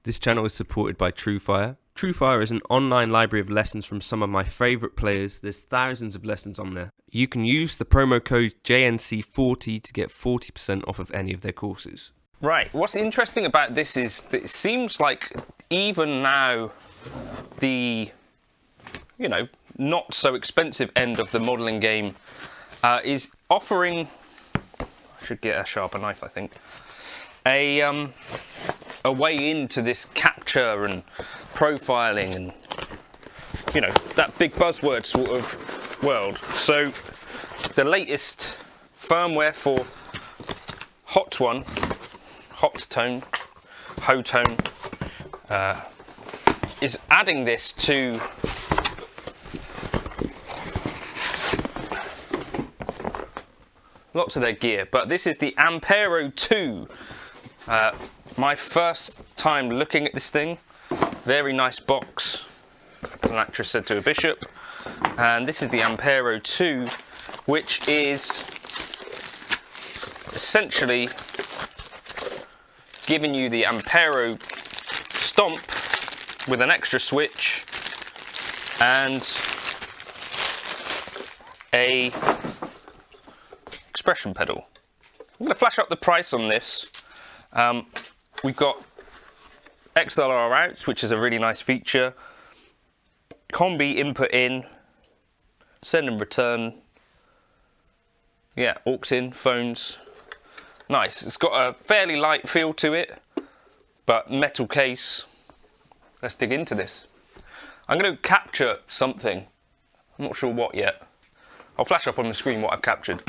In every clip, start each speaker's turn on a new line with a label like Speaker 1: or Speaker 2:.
Speaker 1: This channel is supported by TrueFire. TrueFire is an online library of lessons from some of my favourite players. There's thousands of lessons on there. You can use the promo code JNC40 to get 40% off of any of their courses.
Speaker 2: Right, what's interesting about this is that it seems like even now the, not so expensive end of the modelling game is offering, I should get a sharper knife I think, a way into this capture and profiling and, that big buzzword sort of world. So the latest firmware for HoTone, HoTone, is adding this to lots of their gear, but this is the Ampero 2. My first time looking at this thing. Very nice box, an actress said to a bishop. And this is the Ampero 2, which is essentially giving you the Ampero Stomp with an extra switch and a expression pedal. I'm going to flash up the price on this. We've got XLR outs, which is a really nice feature. Combi input in, send and return. Yeah, aux in, phones. Nice. It's got a fairly light feel to it, but metal case. Let's dig into this. I'm going to capture something. I'm not sure what yet. I'll flash up on the screen what I've captured.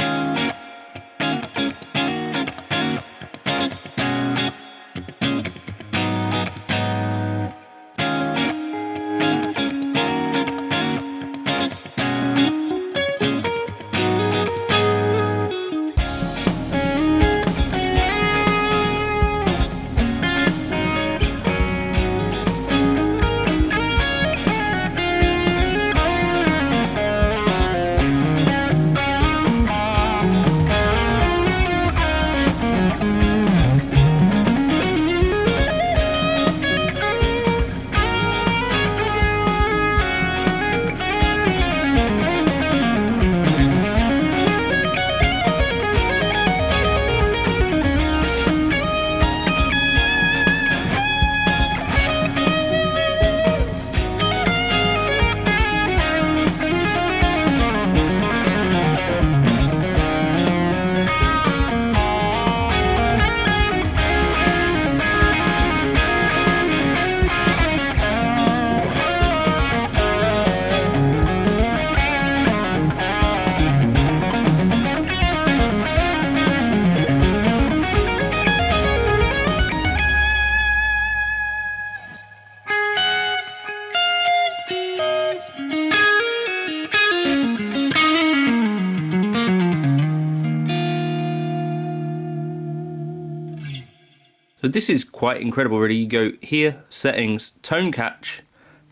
Speaker 1: So this is quite incredible really. You go here, settings, tone catch,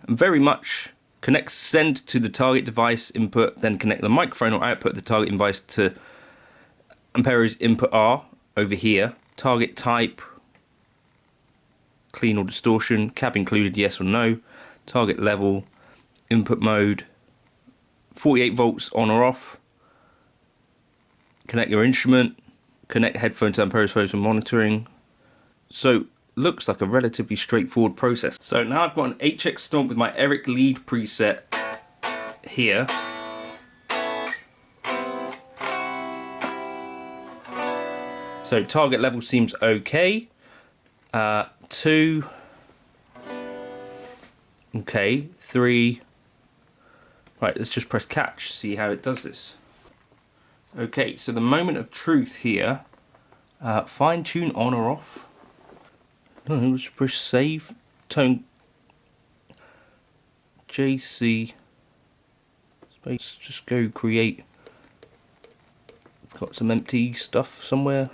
Speaker 1: and very much connect send to the target device input, then connect the microphone or output of the target device to Ampero's input R over here, target type, clean or distortion, cab included yes or no, target level, input mode, 48 volts on or off, connect your instrument, connect headphone to Ampero's phone for monitoring. So looks like a relatively straightforward process. So now I've got an HX Stomp with my Eric Lead preset here. So target level seems okay. 2. Okay, 3. Right, let's just press catch, see how it does this. Okay, so the moment of truth here, fine tune on or off. No, let's push save, tone, JC, space, just go create. I've got some empty stuff somewhere.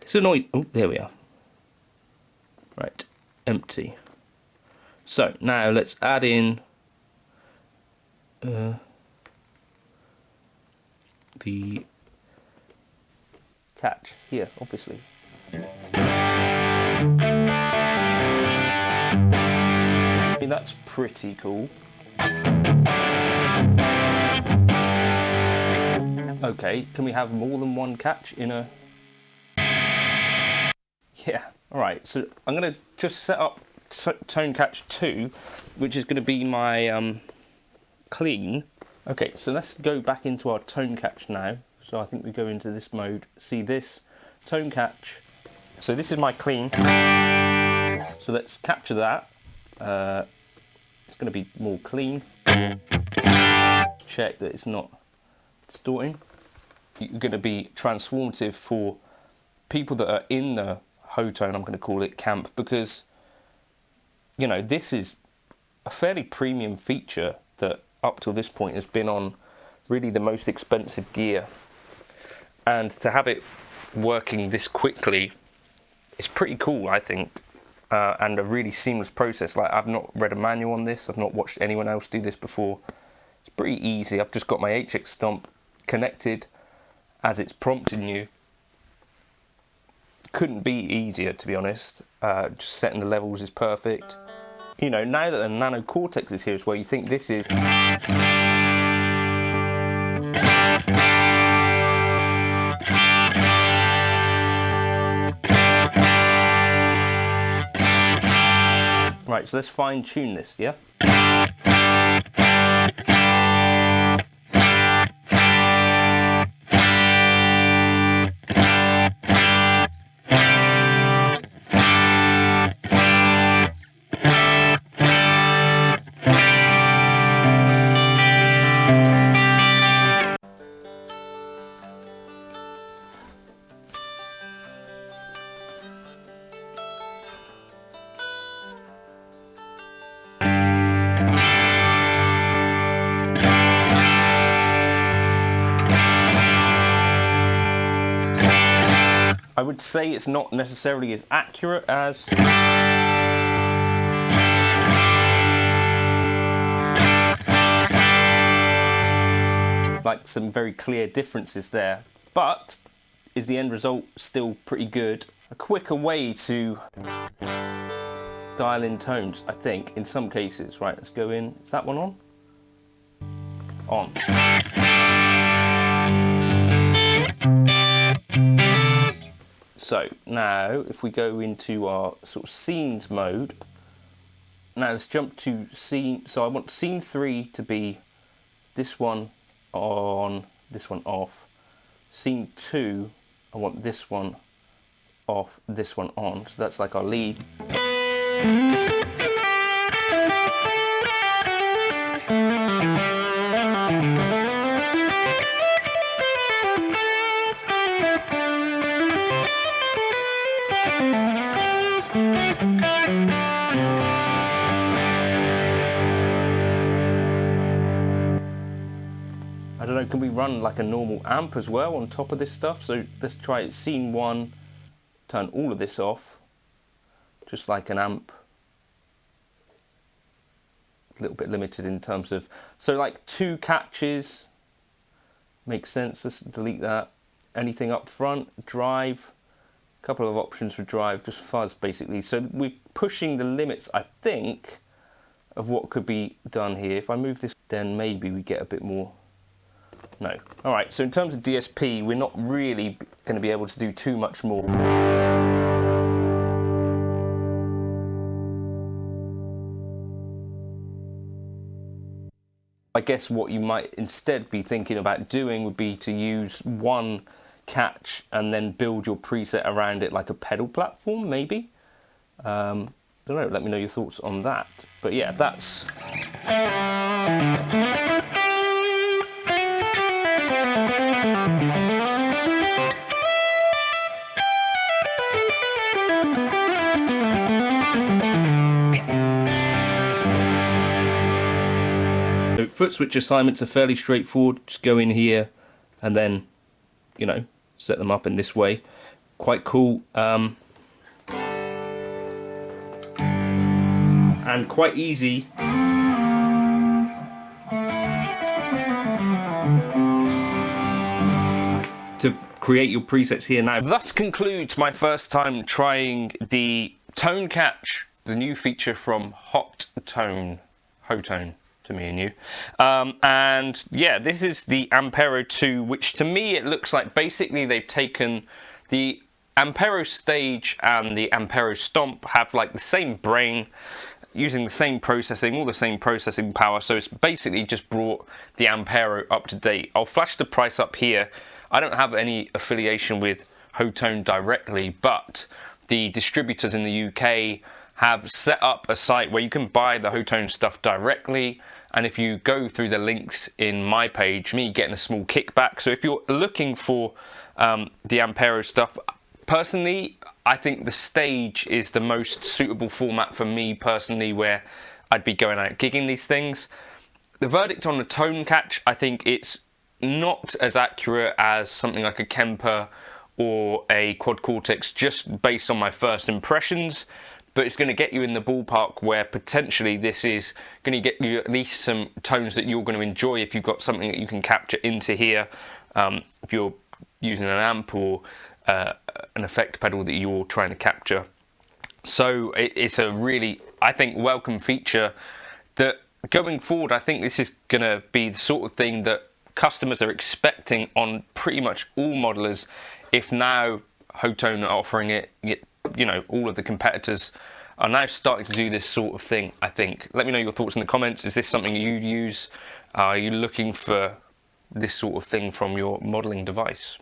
Speaker 1: It's annoying. Oh, there we are. Right, empty. So now let's add in the catch here, obviously. that's pretty cool. Okay, can we have more than one catch in a... Yeah, alright, so I'm going to just set up tone catch 2, which is going to be my clean. Okay, so let's go back into our tone catch now. So I think we go into this mode, see this, tone catch. So this is my clean. So let's capture that. It's going to be more clean. Check that it's not distorting. You're going to be transformative for people that are in the HoTone, I'm going to call it, camp, because, you know, this is a fairly premium feature that up till this point has been on really the most expensive gear. And to have it working this quickly is pretty cool, I think, and a really seamless process. Like, I've not read a manual on this, I've not watched anyone else do this before. It's pretty easy. I've just got my HX Stomp connected as it's prompting you. Couldn't be easier, to be honest. Just setting the levels is perfect. You know, now that the Nano Cortex is here as well, you think this is... Right, so let's fine tune this, yeah? I would say it's not necessarily as accurate as... like some very clear differences there, but is the end result still pretty good? A quicker way to dial in tones, I think, in some cases. Right, let's go in. Is that one on? On. So now if we go into our sort of scenes mode, now let's jump to scene. So I want scene 3 to be this one on, this one off. Scene 2, I want this one off, this one on. So that's like our lead. I don't know, can we run like a normal amp as well on top of this stuff? So let's try it. Scene 1, turn all of this off, just like an amp. A little bit limited in terms of, so like 2 catches, makes sense. Let's delete that. Anything up front, drive, a couple of options for drive, just fuzz basically. So we're pushing the limits, I think, of what could be done here. If I move this, then maybe we get a bit more. No. All right, so in terms of DSP, we're not really going to be able to do too much more. I guess what you might instead be thinking about doing would be to use one catch and then build your preset around it like a pedal platform, maybe. I don't know, let me know your thoughts on that. But yeah, that's... So foot switch assignments are fairly straightforward. Just go in here and then, you know, set them up in this way. Quite cool. And quite easy. To create your presets here now. That concludes my first time trying the tone catch
Speaker 2: the new feature from HoTone, to me and you. And yeah, this is the Ampero 2, which to me it looks like basically they've taken the Ampero stage and the Ampero Stomp have like the same brain, using the same processing, all the same processing power, so it's basically just brought the Ampero up to date. I'll flash the price up here. I don't have any affiliation with HoTone directly, but the distributors in the UK have set up a site where you can buy the HoTone stuff directly, and if you go through the links in my page, me getting a small kickback. So if you're looking for the Ampero stuff, personally, I think the stage is the most suitable format for me personally, where I'd be going out gigging these things. The verdict on the tone catch, I think it's not as accurate as something like a Kemper or a Quad Cortex, just based on my first impressions, but it's going to get you in the ballpark where potentially this is going to get you at least some tones that you're going to enjoy if you've got something that you can capture into here, if you're using an amp or an effect pedal that you're trying to capture. So it's a really, I think, welcome feature that going forward, I think this is going to be the sort of thing that customers are expecting on pretty much all modelers. If now HoTone are offering it, you know, all of the competitors are now starting to do this sort of thing, I think. Let me know your thoughts in the comments. Is this something you'd use? Are you looking for this sort of thing from your modeling device?